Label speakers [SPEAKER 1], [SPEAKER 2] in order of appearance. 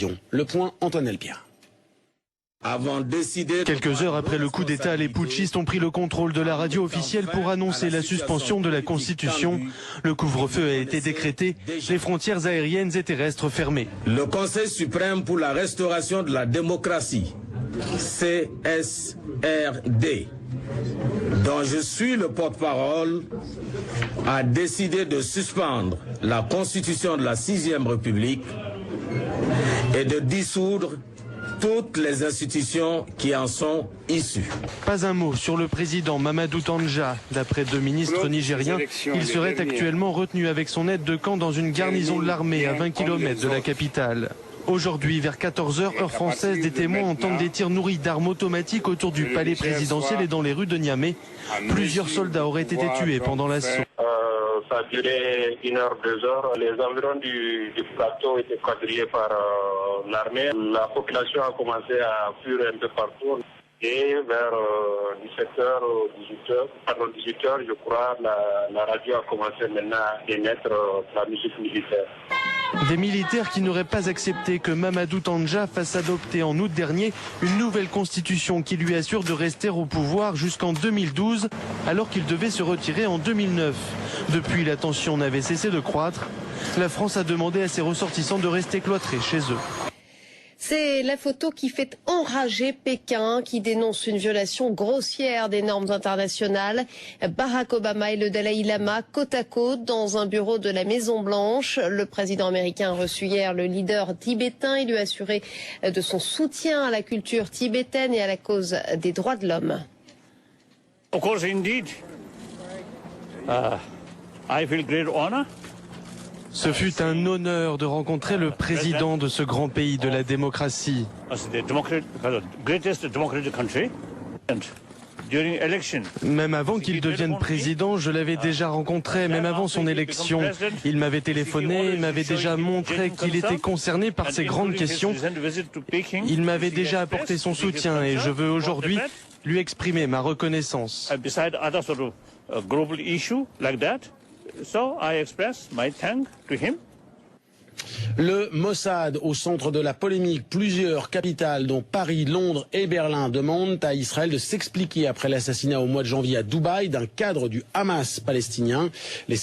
[SPEAKER 1] télévision. Le point, Antoine Elpierre.
[SPEAKER 2] Quelques heures après le coup d'État, les putschistes ont pris le contrôle de la radio officielle pour annoncer la suspension de la Constitution. Le couvre-feu a été décrété, les frontières aériennes et terrestres fermées.
[SPEAKER 3] Le Conseil suprême pour la restauration de la démocratie, CSRD, dont je suis le porte-parole, a décidé de suspendre la Constitution de la 6e République et de dissoudre toutes les institutions qui en sont issues.
[SPEAKER 2] Pas un mot sur le président Mamadou Tandja. D'après deux ministres nigériens, il serait actuellement retenu avec son aide de camp dans une garnison de l'armée à 20 km de la capitale. Aujourd'hui, vers 14h, heure française, des témoins entendent des tirs nourris d'armes automatiques autour du palais présidentiel et dans les rues de Niamey. Plusieurs soldats auraient été tués pendant l'assaut.
[SPEAKER 4] Ça a duré 1 heure, 2 heures. Les environs du plateau étaient quadrillés par l'armée. La population a commencé à fuir un peu partout. Et vers 18h, je crois, la radio a commencé maintenant à émettre la musique militaire.
[SPEAKER 2] Des militaires qui n'auraient pas accepté que Mamadou Tandja fasse adopter en août dernier une nouvelle constitution qui lui assure de rester au pouvoir jusqu'en 2012, alors qu'il devait se retirer en 2009. Depuis, la tension n'avait cessé de croître. La France a demandé à ses ressortissants de rester cloîtrés chez eux.
[SPEAKER 5] C'est la photo qui fait enrager Pékin, qui dénonce une violation grossière des normes internationales. Barack Obama et le Dalai Lama côte à côte dans un bureau de la Maison-Blanche. Le président américain a reçu hier le leader tibétain et lui a assuré de son soutien à la culture tibétaine et à la cause des droits de l'homme.
[SPEAKER 6] Of course, indeed, I feel great honor.
[SPEAKER 2] Ce fut un honneur de rencontrer le président de ce grand pays de la démocratie. Même avant qu'il devienne président, je l'avais déjà rencontré, même avant son élection. Il m'avait téléphoné, il m'avait déjà montré qu'il était concerné par ces grandes questions. Il m'avait déjà apporté son soutien et je veux aujourd'hui lui exprimer ma reconnaissance.
[SPEAKER 6] So I express my thanks to him.
[SPEAKER 1] Le Mossad au centre de la polémique. Plusieurs capitales, dont Paris, Londres et Berlin, demandent à Israël de s'expliquer après l'assassinat au mois de janvier à Dubaï d'un cadre du Hamas palestinien. Les